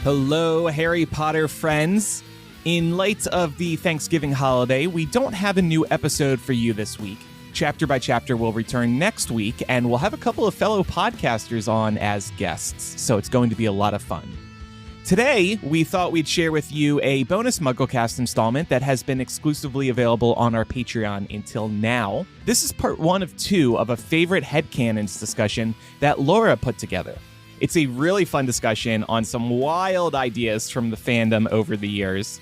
Hello, Harry Potter friends. In light of the Thanksgiving holiday, we don't have a new episode for you this week. Chapter by Chapter will return next week, and we'll have a couple of fellow podcasters on as guests, so it's going to be a lot of fun. Today, we thought we'd share with you a bonus MuggleCast installment that has been exclusively available on our Patreon until now. This is part 1 of 2 of a favorite Headcannons discussion that Laura put together. It's a really fun discussion on some wild ideas from the fandom over the years.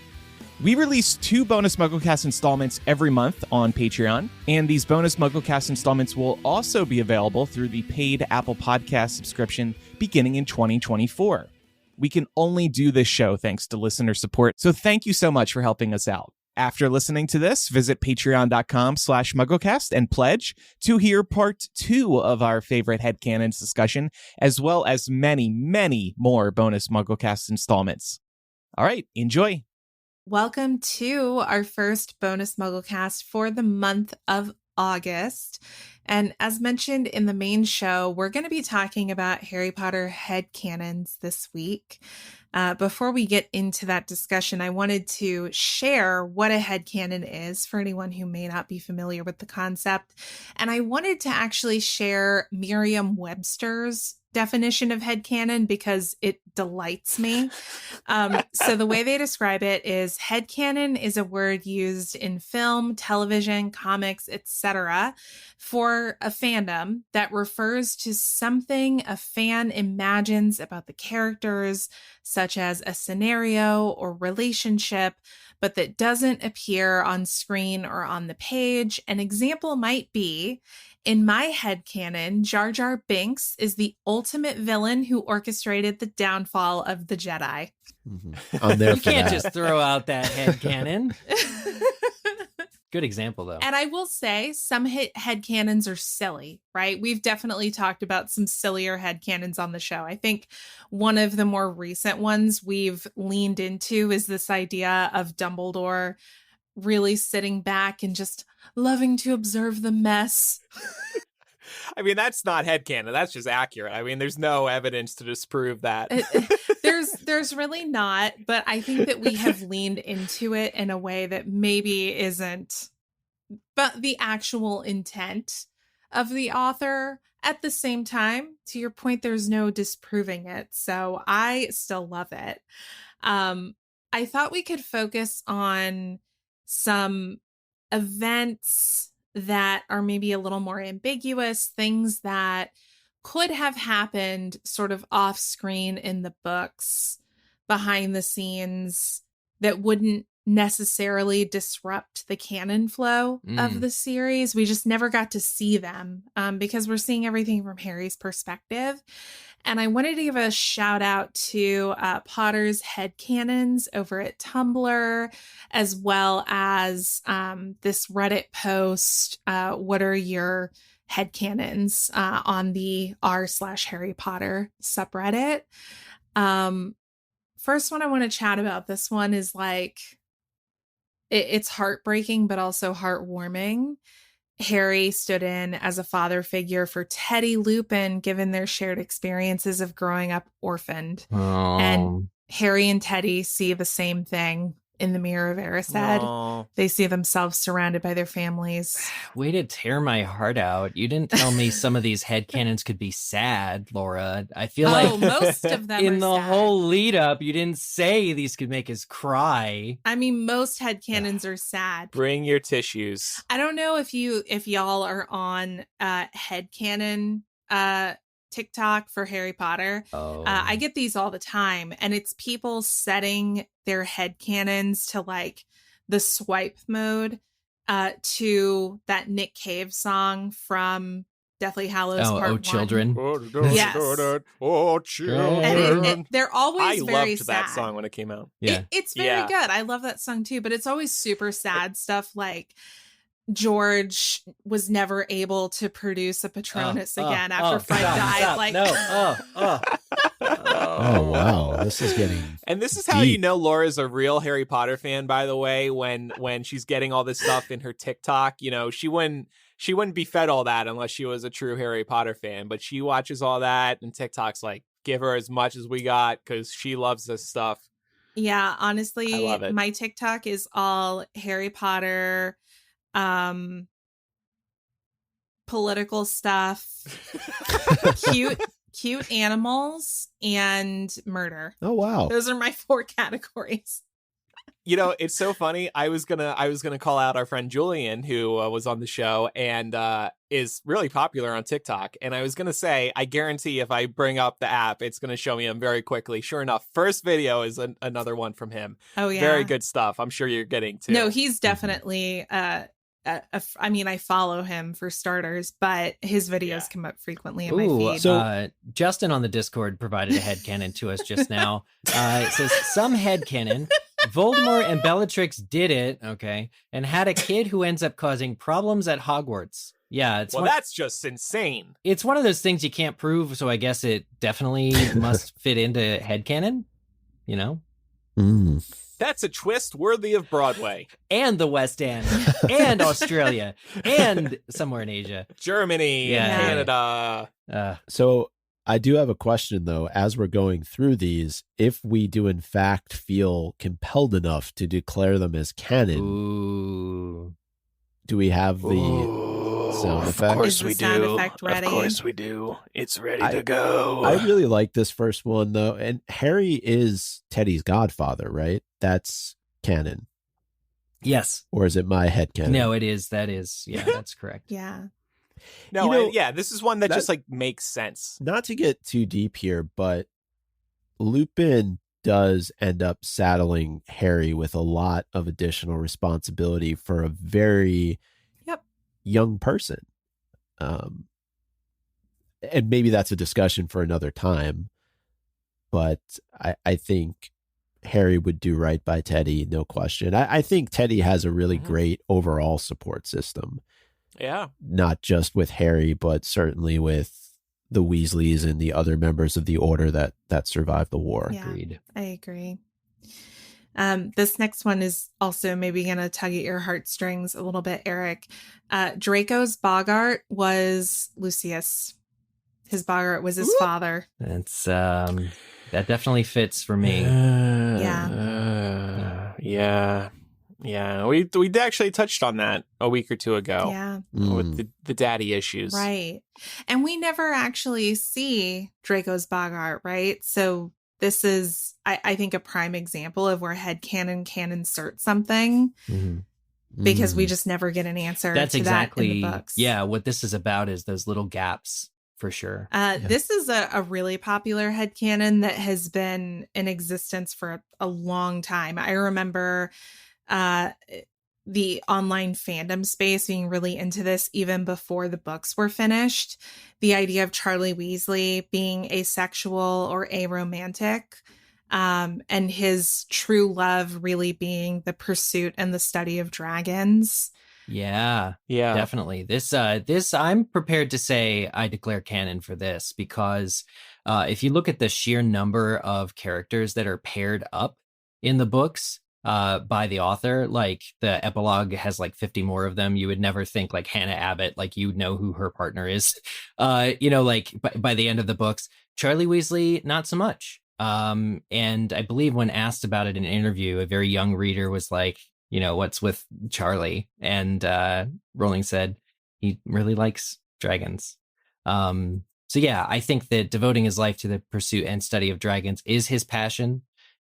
We release 2 bonus MuggleCast installments every month on Patreon, and these bonus MuggleCast installments will also be available through the paid Apple Podcast subscription beginning in 2024. We can only do this show thanks to listener support, so thank you so much for helping us out. After listening to this, visit patreon.com/MuggleCast and pledge to hear part 2 of our favorite Headcannons discussion, as well as many, many more bonus MuggleCast installments. All right, enjoy. Welcome to our first bonus MuggleCast for the month of August. And as mentioned in the main show, we're going to be talking about Harry Potter headcanons this week. Before we get into that discussion, I wanted to share what a headcanon is for anyone who may not be familiar with the concept. And I wanted to actually share Merriam-Webster's definition of headcanon because it delights me. So the way they describe it is headcanon is a word used in film, television, comics, etc. for a fandom that refers to something a fan imagines about the characters, such as a scenario or relationship, but that doesn't appear on screen or on the page. An example might be, in my headcanon, Jar Jar Binks is the ultimate villain who orchestrated the downfall of the Jedi. Mm-hmm. I'm there you can't just throw out that headcanon. Good example, though. And I will say some headcanons are silly, right? We've definitely talked about some sillier headcanons on the show. I think one of the more recent ones we've leaned into is this idea of Dumbledore really sitting back and just loving to observe the mess. I mean, that's not headcanon. That's just accurate. I mean, there's no evidence to disprove that. There's really not, but I think that we have leaned into it in a way that maybe isn't but the actual intent of the author. At the same time, to your point, there's no disproving it. So I still love it. I thought we could focus on some events that are maybe a little more ambiguous, things that could have happened sort of off screen in the books, behind the scenes, that wouldn't necessarily disrupt the canon flow of the series. We just never got to see them because we're seeing everything from Harry's perspective. And I wanted to give a shout out to Potter's Headcannons over at Tumblr, as well as this Reddit post, what are your headcanons, on the r/Harry Potter subreddit. First one I want to chat about, this one is like, it's heartbreaking, but also heartwarming. Harry stood in as a father figure for Teddy Lupin, given their shared experiences of growing up orphaned. Oh. And Harry and Teddy see the same thing in the Mirror of Erised. Oh. They see themselves surrounded by their families. Way to tear my heart out. You didn't tell me some of these headcanons could be sad, Laura. I feel like most of them in are the sad. whole lead up, you didn't say these could make us cry. I mean, most headcanons are sad. Bring your tissues. I don't know if y'all are on headcanon TikTok for Harry Potter. Oh. I get these all the time, and it's people setting their headcanons to like the swipe mode to that Nick Cave song from Deathly Hallows Part 1. Oh, Children. Yes. Oh, children. And They're always I very loved sad. that song when it came out. Yeah. It's very good. I love that song too, but it's always super sad stuff like George was never able to produce a Patronus again after Fred died. Stop. Like, No. Oh, wow. This is getting And this is how you know Laura's a real Harry Potter fan, by the way, when she's getting all this stuff in her TikTok. You know, she wouldn't be fed all that unless she was a true Harry Potter fan, but she watches all that, and TikTok's like, give her as much as we got because she loves this stuff. Yeah, I honestly, love it. my TikTok is all Harry Potter, political stuff, cute animals, and murder. Oh, wow. Those are my 4 categories. You know, it's so funny. I was gonna call out our friend Julian, who was on the show and is really popular on TikTok. And I was gonna say, I guarantee if I bring up the app, it's gonna show me him very quickly. Sure enough, first video is another one from him. Oh yeah, very good stuff. I'm sure you're getting too. No, he's definitely. I mean, I follow him for starters, but his videos come up frequently in my feed. So Justin on the Discord provided a headcanon to us just now. It says, some headcanon, Voldemort and Bellatrix did it, okay, and had a kid who ends up causing problems at Hogwarts. Yeah, that's just insane. It's one of those things you can't prove, so I guess it definitely must fit into headcanon, you know? That's a twist worthy of Broadway. And the West End. And Australia. And somewhere in Asia. Germany. Canada. So I do have a question, though, as we're going through these. If we do, in fact, feel compelled enough to declare them as canon, do we have the sound effect? Of course we do. Ready? Of course we do. It's ready to go. I really like this first one, though. And Harry is Teddy's godfather, right? That's canon. Yes. Or is it my headcanon? No, it is. That is. Yeah, that's correct. Yeah. No, this is one that just like makes sense. Not to get too deep here, but Lupin does end up saddling Harry with a lot of additional responsibility for a very young person. And maybe that's a discussion for another time. But I think Harry would do right by Teddy, no question. I think Teddy has a really great overall support system. Yeah. Not just with Harry, but certainly with the Weasleys and the other members of the Order that survived the war. Yeah, Agreed. I agree. This next one is also maybe going to tug at your heartstrings a little bit, Eric. Draco's Boggart was Lucius. His Boggart was his father. That's that definitely fits for me. Yeah. We actually touched on that a week or two ago. Yeah. With the daddy issues. Right. And we never actually see Draco's Boggart, right? So this is, I think, a prime example of where headcanon can insert something because we just never get an answer That's to exactly, that in the books. Yeah, what this is about is those little gaps. For sure. This is a really popular headcanon that has been in existence for a long time. I remember the online fandom space being really into this even before the books were finished. The idea of Charlie Weasley being asexual or aromantic, and his true love really being the pursuit and the study of dragons. Yeah, definitely. This I'm prepared to say I declare canon for this because if you look at the sheer number of characters that are paired up in the books by the author, like the epilogue has like 50 more of them. You would never think like Hannah Abbott, like you know who her partner is. Like by the end of the books, Charlie Weasley, not so much. And I believe when asked about it in an interview, a very young reader was like, what's with Charlie? And Rowling said he really likes dragons. So yeah, I think that devoting his life to the pursuit and study of dragons is his passion.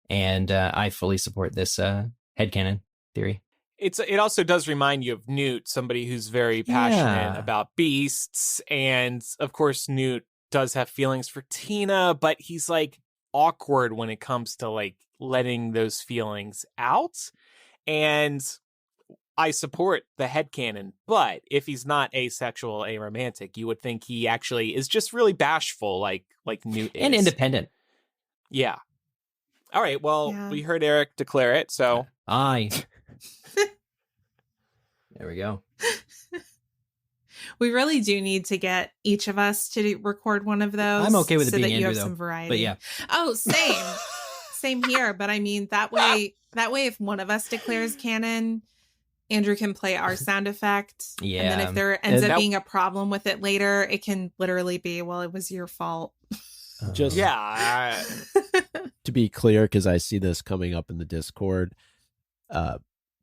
And I fully support this headcanon theory. It also does remind you of Newt, somebody who's very passionate about beasts. And of course, Newt does have feelings for Tina, but he's like awkward when it comes to like letting those feelings out. And I support the headcanon, but if he's not asexual, aromantic, you would think he actually is just really bashful, like Newt is. And independent. Yeah. All right, well, we heard Eric declare it, so... Aye. There we go. We really do need to get each of us to record one of those. I'm okay with it so being that you Andrew, have some though. variety. But yeah. Oh, same. Same here. But I mean, that way, if one of us declares canon, Andrew can play our sound effect. Yeah. And then if there ends up being a problem with it later, it can literally be, well, it was your fault. Just Yeah. to be clear, because I see this coming up in the Discord,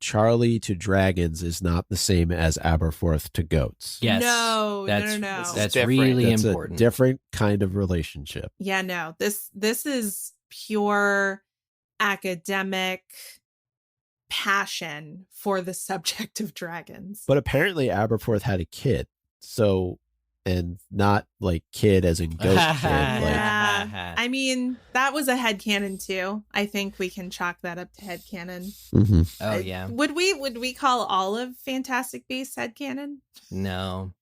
Charlie to dragons is not the same as Aberforth to goats. Yes. No. That's different. really That's important. a different kind of relationship. Yeah, no. This is pure academic passion for the subject of dragons. But apparently Aberforth had a kid. So, and not like kid as in ghost kid. Like, Yeah. I mean, that was a headcanon too. I think we can chalk that up to headcanon. mm-hmm. Oh yeah. Would we call all of Fantastic Beasts headcanon? No.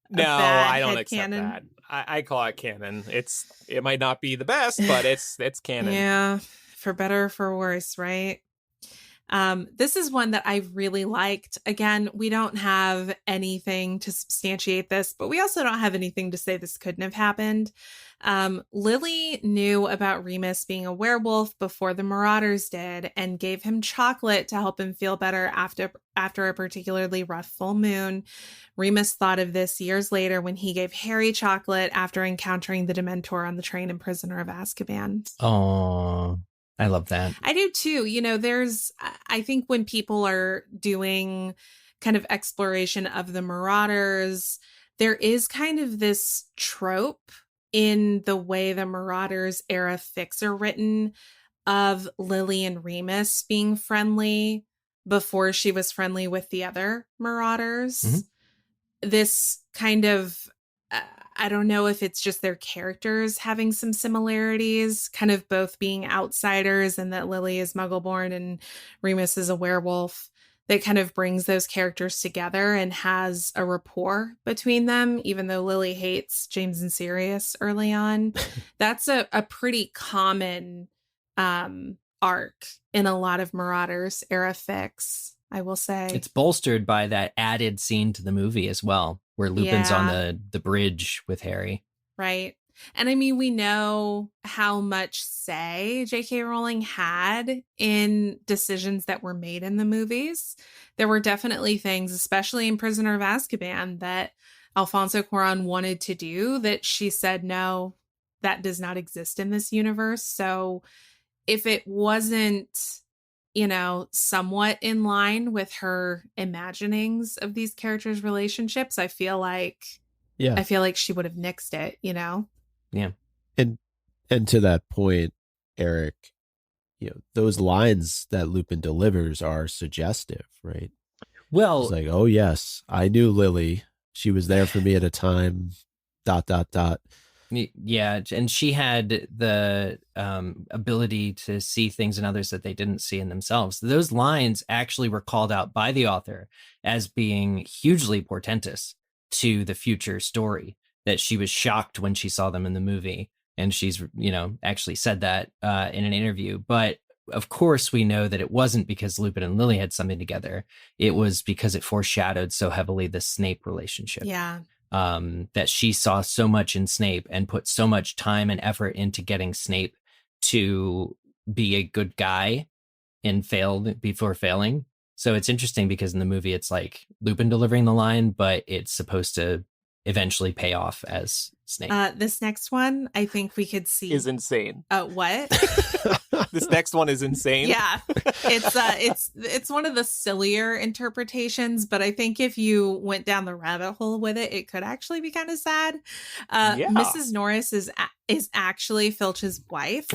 No, bad I don't head accept canon? that. I call it canon. It might not be the best, but it's canon. Yeah, for better or for worse, right? This is one that I really liked. Again, we don't have anything to substantiate this, but we also don't have anything to say this couldn't have happened. Lily knew about Remus being a werewolf before the Marauders did and gave him chocolate to help him feel better after a particularly rough full moon. Remus thought of this years later when he gave Harry chocolate after encountering the Dementor on the train in Prisoner of Azkaban. Oh, I love that. I do too. You know, I think when people are doing kind of exploration of the Marauders, there is kind of this trope in the way the Marauders era fics are written of Lily and Remus being friendly before she was friendly with the other Marauders. Mm-hmm. This kind of, I don't know if it's just their characters having some similarities, kind of both being outsiders and that Lily is Muggle-born and Remus is a werewolf, that kind of brings those characters together and has a rapport between them, even though Lily hates James and Sirius early on. That's a pretty common arc in a lot of Marauders era fics, I will say. It's bolstered by that added scene to the movie as well, where Lupin's on the bridge with Harry. Right. And I mean, we know how much say J.K. Rowling had in decisions that were made in the movies. There were definitely things, especially in Prisoner of Azkaban, that Alfonso Cuarón wanted to do that she said, no, that does not exist in this universe. So if it wasn't, you know, somewhat in line with her imaginings of these characters' relationships, I feel like she would have nixed it, you know? Yeah. And to that point, Eric, you know, those lines that Lupin delivers are suggestive, right? Well, it's like, oh yes, I knew Lily. She was there for me at a time, ... Yeah, and she had the ability to see things in others that they didn't see in themselves. Those lines actually were called out by the author as being hugely portentous to the future story, that she was shocked when she saw them in the movie. And she's, you know, actually said that in an interview. But of course, we know that it wasn't because Lupin and Lily had something together. It was because it foreshadowed so heavily the Snape relationship. Yeah. That she saw so much in Snape and put so much time and effort into getting Snape to be a good guy and failed before failing. So it's interesting because in the movie, it's like Lupin delivering the line, but it's supposed to eventually pay off as Snape. This next one, I think we could see is insane. What? This next one is insane. Yeah, it's one of the sillier interpretations, but I think if you went down the rabbit hole with it, it could actually be kind of sad. Mrs. Norris is actually Filch's wife,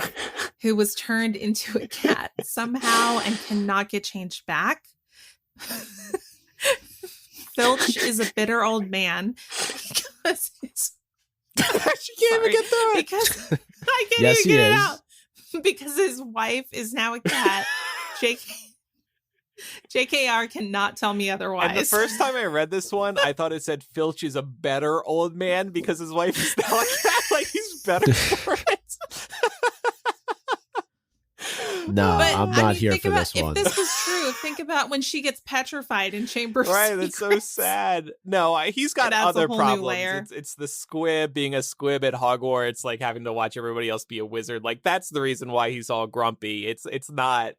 who was turned into a cat somehow and cannot get changed back. Filch is a bitter old man because she can't even get through it. Because I can't even get it out. Because his wife is now a cat. JKR cannot tell me otherwise. And the first time I read this one, I thought it said Filch is a better old man because his wife is now a cat. Like, he's better for it. No, I'm not here for this one. If this was true, think about when she gets petrified in Chamber of Right, Secrets. that's so sad. No, he's got other problems. It's the squib being a squib at Hogwarts, like having to watch everybody else be a wizard. Like, that's the reason why he's all grumpy. It's not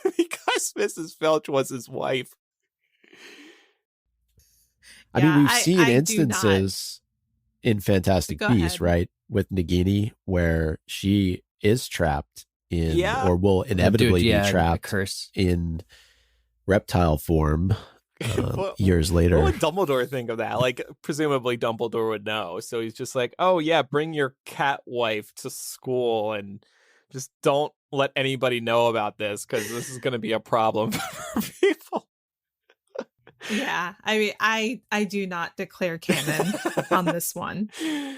because Mrs. Filch was his wife. I mean, we've seen instances in Fantastic Beasts, right? With Nagini, where she is trapped in, or will inevitably be trapped in reptile form years later. What would Dumbledore think of that? Like, presumably Dumbledore would know. So he's just like, oh yeah, bring your cat wife to school and just don't let anybody know about this because this is going to be a problem for people. Yeah, I mean, I do not declare canon on this one.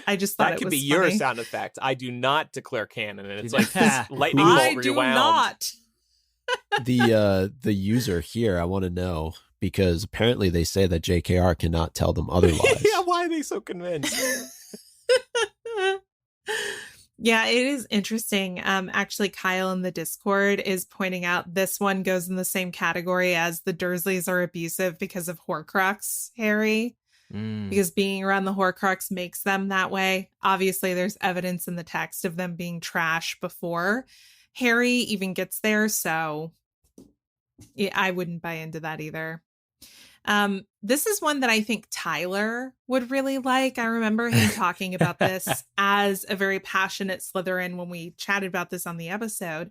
I just thought that could be funny. Your sound effect. I do not declare canon, and it's like lightning bolt rewound. I do not. The user here, I want to know, because apparently they say that JKR cannot tell them otherwise. Yeah, why are they so convinced? Yeah, it is interesting. Actually, Kyle in the Discord is pointing out this one goes in the same category as the Dursleys are abusive because of Horcrux, Harry. Because being around the Horcrux makes them that way. Obviously, there's evidence in the text of them being trash before Harry even gets there. So yeah, I wouldn't buy into that either. This is one that I think Tyler would really like. I remember him talking about this as a very passionate Slytherin when we chatted about this on the episode.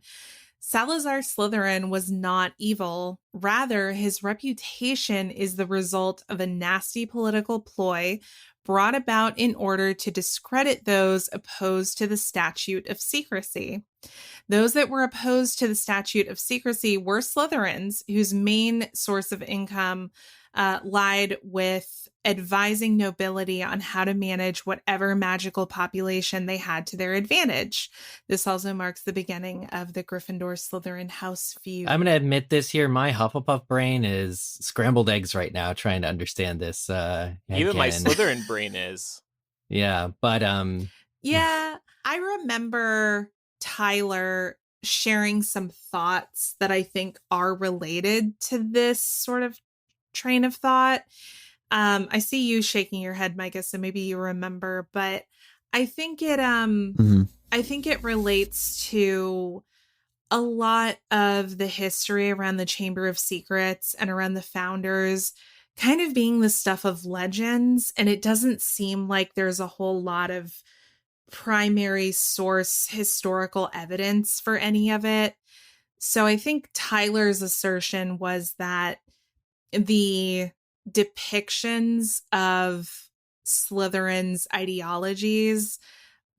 Salazar Slytherin was not evil. Rather, his reputation is the result of a nasty political ploy brought about in order to discredit those opposed to the Statute of Secrecy. Those that were opposed to the Statute of Secrecy were Slytherins, whose main source of income lied with advising nobility on how to manage whatever magical population they had to their advantage. This also marks the beginning of the Gryffindor-Slytherin house feud. I'm going to admit this here. My Hufflepuff brain is scrambled eggs right now trying to understand this. Even my Slytherin brain is. Yeah, but... Yeah, I remember Tyler sharing some thoughts that I think are related to this sort of train of thought. I see you shaking your head, Micah, so maybe you remember, but I think it I think it relates to a lot of the history around the Chamber of Secrets and around the founders kind of being the stuff of legends, and it doesn't seem like there's a whole lot of primary source historical evidence for any of it. So I think Tyler's assertion was that the depictions of Slytherin's ideologies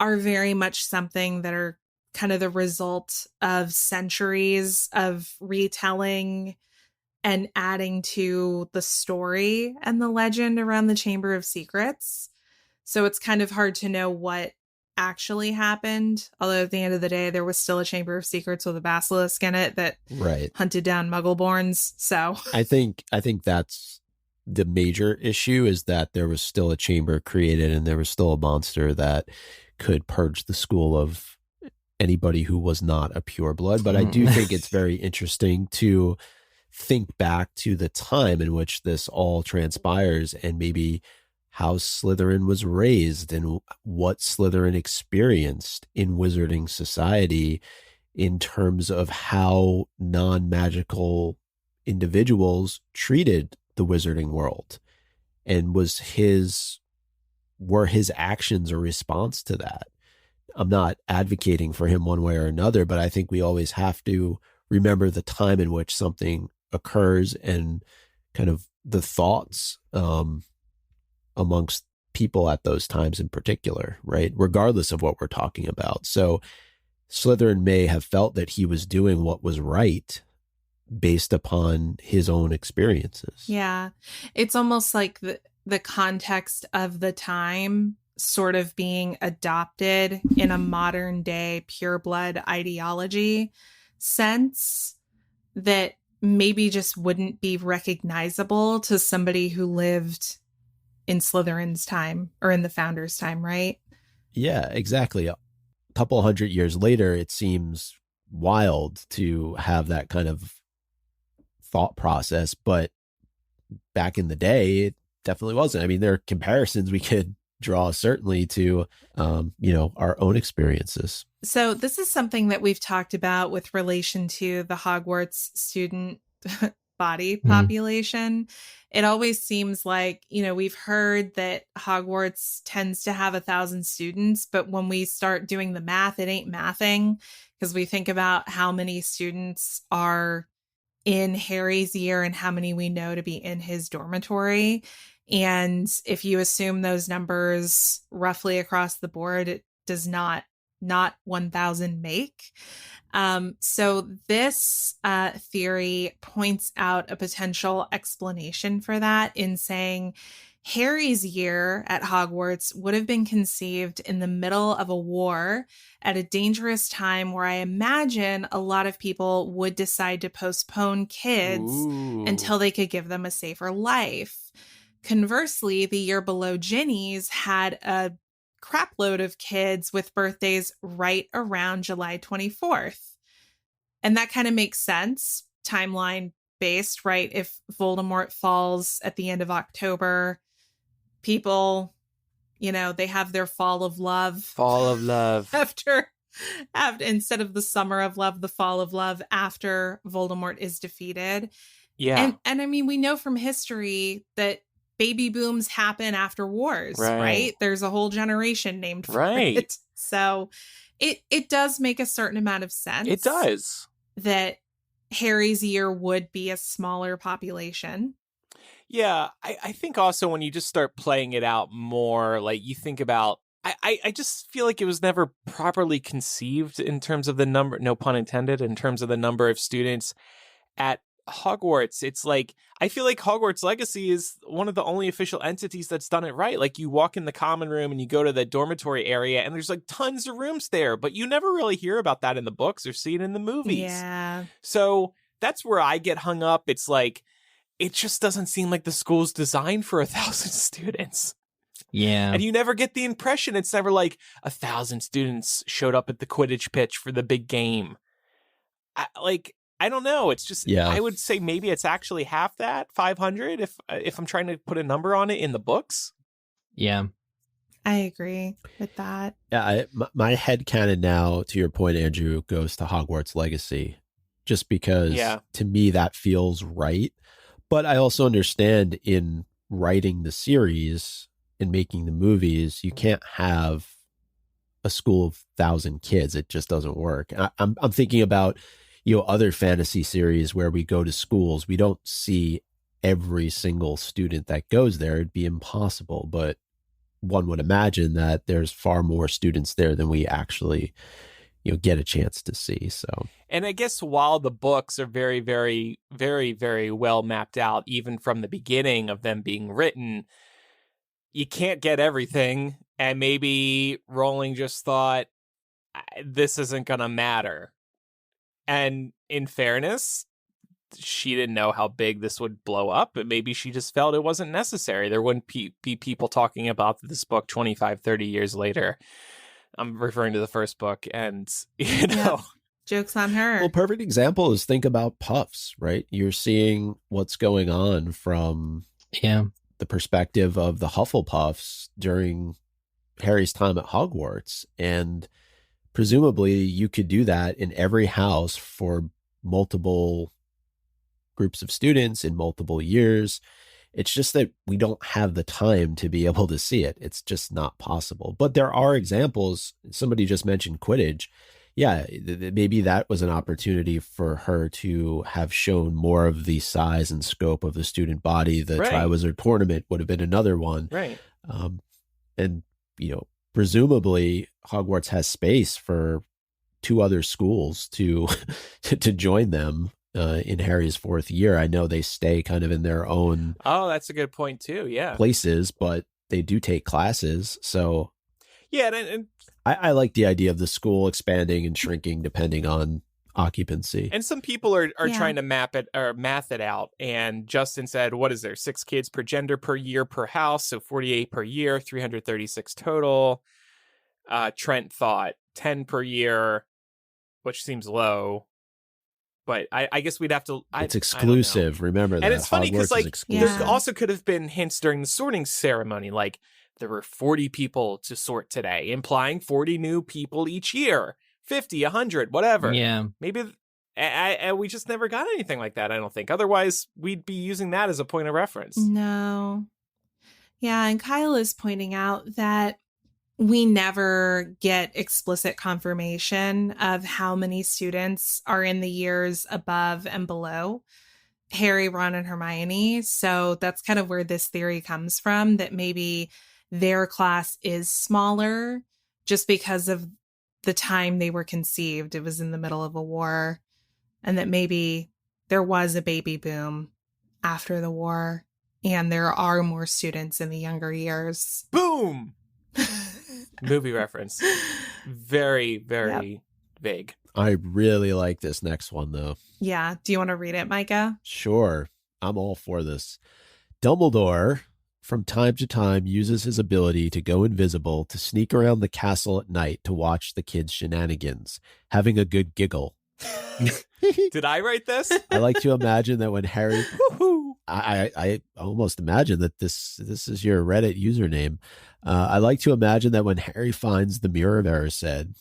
are very much something that are kind of the result of centuries of retelling and adding to the story and the legend around the Chamber of Secrets. So it's kind of hard to know what actually happened, although at the end of the day there was still a Chamber of Secrets with a basilisk in it that hunted down Muggleborns. So I think that's the major issue, is that there was still a chamber created and there was still a monster that could purge the school of anybody who was not a pureblood. But I do think it's very interesting to think back to the time in which this all transpires and maybe how Slytherin was raised and what Slytherin experienced in wizarding society in terms of how non-magical individuals treated the wizarding world, and were his actions a response to that. I'm not advocating for him one way or another, but I think we always have to remember the time in which something occurs and kind of the thoughts amongst people at those times in particular, right? Regardless of what we're talking about. So Slytherin may have felt that he was doing what was right based upon his own experiences. Yeah. It's almost like the context of the time sort of being adopted in a modern day pureblood ideology sense that maybe just wouldn't be recognizable to somebody who lived in Slytherin's time or in the founder's time, right? Yeah, exactly. A couple hundred years later, it seems wild to have that kind of thought process, but back in the day, it definitely wasn't. I mean, there are comparisons we could draw certainly to, our own experiences. So this is something that we've talked about with relation to the Hogwarts student body population. It always seems like, we've heard that Hogwarts tends to have 1,000 students, but when we start doing the math, it ain't mathing, because we think about how many students are in Harry's year and how many we know to be in his dormitory. And if you assume those numbers roughly across the board, it does not 1,000 make. So this theory points out a potential explanation for that in saying Harry's year at Hogwarts would have been conceived in the middle of a war at a dangerous time where I imagine a lot of people would decide to postpone kids until they could give them a safer life. Conversely, the year below Ginny's had a crapload of kids with birthdays right around July 24th. And that kind of makes sense, timeline based, right? If Voldemort falls at the end of October, people, they have their fall of love. Fall of love. After instead of the summer of love, the fall of love after Voldemort is defeated. Yeah. And I mean, we know from history that baby booms happen after wars, right? There's a whole generation named for it. So it does make a certain amount of sense. It does. That Harry's year would be a smaller population. Yeah, I think also when you just start playing it out more, like you think about, I just feel like it was never properly conceived in terms of the number, no pun intended, in terms of the number of students at Hogwarts. It's like, I feel like Hogwarts Legacy is one of the only official entities that's done it right. Like you walk in the common room and you go to the dormitory area and there's like tons of rooms there, but you never really hear about that in the books or see it in the movies. Yeah. So that's where I get hung up. It's like, it just doesn't seem like the school's designed for 1,000 students. Yeah. And you never get the impression. It's never like 1,000 students showed up at the Quidditch pitch for the big game. I don't know. It's just, I would say maybe it's actually half that, 500, if I'm trying to put a number on it in the books. Yeah. I agree with that. Yeah, my headcanon now, to your point, Andrew, goes to Hogwarts Legacy, just because to me that feels right. But I also understand in writing the series and making the movies, you can't have a school of 1,000 kids. It just doesn't work. I'm thinking about other fantasy series where we go to schools. We don't see every single student that goes there. It'd be impossible. But one would imagine that there's far more students there than we actually get a chance to see. So, and I guess while the books are very, very, very, very well mapped out, even from the beginning of them being written, you can't get everything. And maybe Rowling just thought, this isn't going to matter. And in fairness, she didn't know how big this would blow up, but maybe she just felt it wasn't necessary. There wouldn't be people talking about this book 25, 30 years later. I'm referring to the first book, and, joke's on her. Well, perfect example is think about Puffs, right? You're seeing what's going on from the perspective of the Hufflepuffs during Harry's time at Hogwarts. And presumably you could do that in every house for multiple groups of students in multiple years. It's just that we don't have the time to be able to see it. It's just not possible. But there are examples. Somebody just mentioned Quidditch. Yeah, maybe that was an opportunity for her to have shown more of the size and scope of the student body. The Triwizard Tournament would have been another one. Right. And, presumably Hogwarts has space for 2 other schools to join them in Harry's 4th year. I know they stay kind of in their own that's a good point too. Yeah, places, but they do take classes. So and I like the idea of the school expanding and shrinking depending on occupancy. And some people are trying to map it or math it out. And Justin said, what is there? 6 kids per gender per year per house. So 48 per year, 336 total. Trent thought 10 per year, which seems low. But I guess we'd have to. It's exclusive. Remember that. And it's funny because there also could have been hints during the sorting ceremony, like there were 40 people to sort today, implying 40 new people each year, 50, 100, whatever. Yeah, maybe And we just never got anything like that, I don't think. Otherwise, we'd be using that as a point of reference. No. Yeah, and Kyle is pointing out that we never get explicit confirmation of how many students are in the years above and below Harry, Ron, and Hermione. So that's kind of where this theory comes from, that maybe their class is smaller just because of the time they were conceived. It was in the middle of a war, and that maybe there was a baby boom after the war, and there are more students in the younger years. Boom! Movie reference. Very, very vague. I really like this next one, though. Yeah. Do you want to read it, Micah? Sure. I'm all for this. Dumbledore, from time to time, uses his ability to go invisible to sneak around the castle at night to watch the kids' shenanigans, having a good giggle. Did I write this? I like to imagine that when Harry... I almost imagine that this is your Reddit username. I like to imagine that when Harry finds the Mirror of Erised,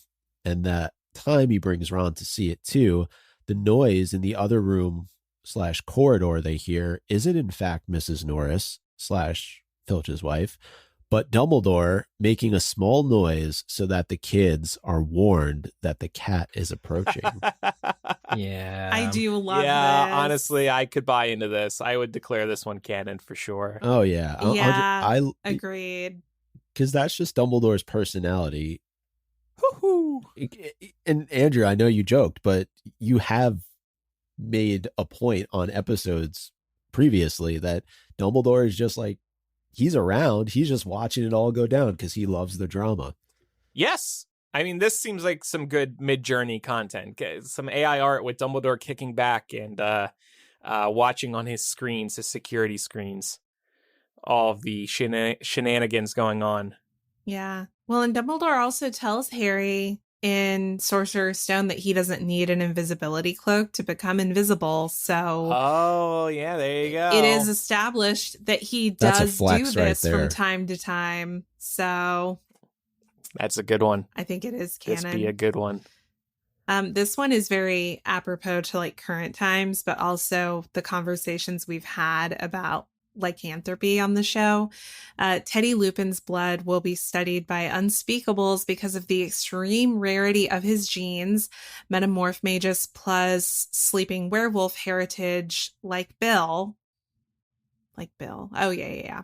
and that time he brings Ron to see it too, the noise in the other room / corridor they hear isn't in fact Mrs. Norris / Filch's wife, but Dumbledore making a small noise so that the kids are warned that the cat is approaching. Yeah. I do love this. Honestly, I could buy into this. I would declare this one canon for sure. Oh, yeah. Agreed. Because that's just Dumbledore's personality. And Andrew, I know you joked, but you have made a point on episodes previously that Dumbledore is just like, he's around. He's just watching it all go down because he loves the drama. Yes. I mean, this seems like some good mid-journey content. Some AI art with Dumbledore kicking back and watching on his screens, his security screens, all of the shenanigans going on. Yeah. Well, and Dumbledore also tells Harry in Sorcerer's Stone that he doesn't need an invisibility cloak to become invisible. So, oh yeah, there you go. It is established that he does do this from time to time. So, that's a good one. I think it is canon. This be a good one. This one is very apropos to like current times, but also the conversations we've had about lycanthropy on the show. Teddy Lupin's blood will be studied by unspeakables because of the extreme rarity of his genes, metamorph magus plus sleeping werewolf heritage, like Bill. Oh yeah.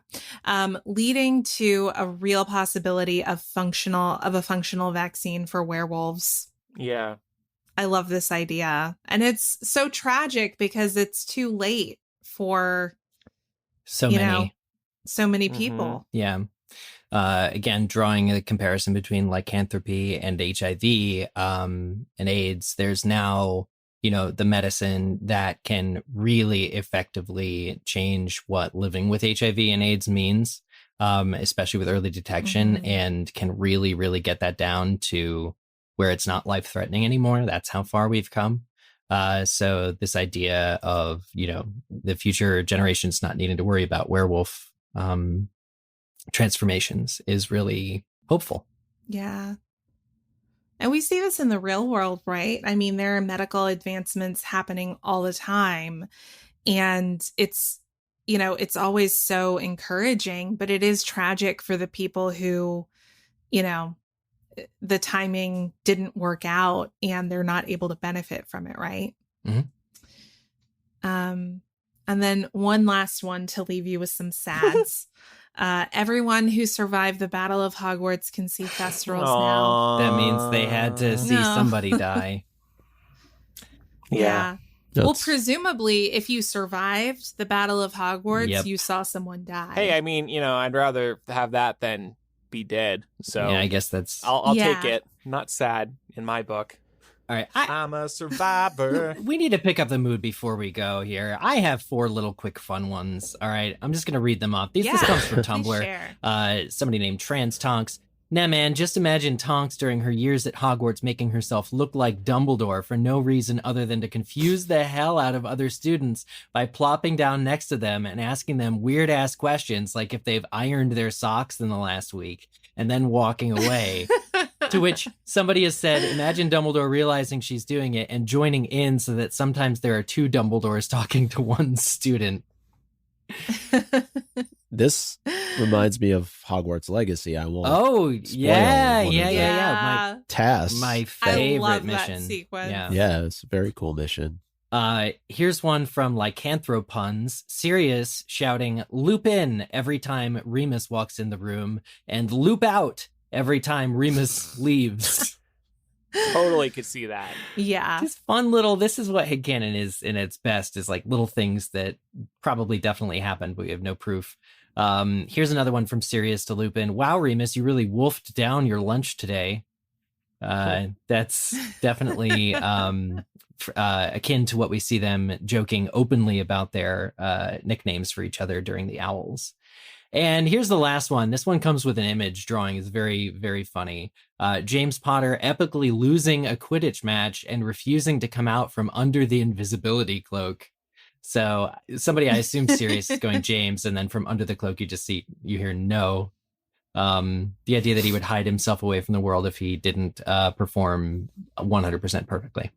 Leading to a real possibility of a functional vaccine for werewolves. Yeah. I love this idea. And it's so tragic because it's too late for so many people. Yeah. Again, drawing a comparison between lycanthropy and HIV and AIDS, there's now, the medicine that can really effectively change what living with HIV and AIDS means, especially with early detection, and can really, really get that down to where it's not life-threatening anymore. That's how far we've come. So this idea of, the future generations not needing to worry about werewolf transformations is really hopeful. Yeah. And we see this in the real world, right? I mean, there are medical advancements happening all the time. And it's always so encouraging, but it is tragic for the people who, the timing didn't work out and they're not able to benefit from it, right? Mm-hmm. And then one last one to leave you with some sads. Everyone who survived the Battle of Hogwarts can see Thestrals now. That means they had to see somebody die. Yeah. Well, presumably, if you survived the Battle of Hogwarts, you saw someone die. Hey, I mean, I'd rather have that than be dead. So yeah, I guess that's... I'll take it. Not sad in my book. All right. I'm a survivor. We need to pick up the mood before we go here. I have 4 little quick fun ones. All right. I'm just going to read them off. This comes from Tumblr. Somebody named Trans Tonks. Nah, man, just imagine Tonks during her years at Hogwarts making herself look like Dumbledore for no reason other than to confuse the hell out of other students by plopping down next to them and asking them weird-ass questions like if they've ironed their socks in the last week and then walking away. To which somebody has said, imagine Dumbledore realizing she's doing it and joining in so that sometimes there are two Dumbledores talking to one student. This reminds me of Hogwarts Legacy. I won't. Oh, yeah. My task. My favorite I love mission. That sequence. Yeah, it's a very cool mission. Here's one from Lycanthropuns. Sirius shouting "Lupin" every time Remus walks in the room, and "Loop out" every time Remus leaves. Totally could see that. Yeah. Just fun little, this is what headcanon is in its best, is like little things that probably definitely happened, but we have no proof. Here's another one from Sirius to Lupin. Wow, Remus, you really wolfed down your lunch today. That's definitely akin to what we see them joking openly about their nicknames for each other during the Owls. And here's the last one. This one comes with an image drawing. It's very, very funny. James Potter epically losing a Quidditch match and refusing to come out from under the invisibility cloak. So somebody, I assume Sirius, is going James, and then from under the cloak you hear no. The idea that he would hide himself away from the world if he didn't perform 100% perfectly.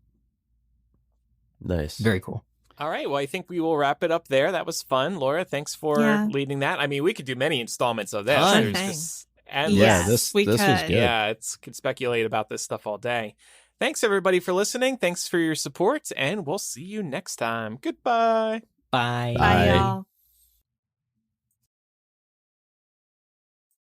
Nice. Very cool. All right. Well, I think we will wrap it up there. That was fun. Laura, thanks for leading that. I mean, we could do many installments of this. There's just endless. Yeah, this was good. Yeah, could speculate about this stuff all day. Thanks, everybody, for listening. Thanks for your support, and we'll see you next time. Goodbye. Bye. Bye, y'all.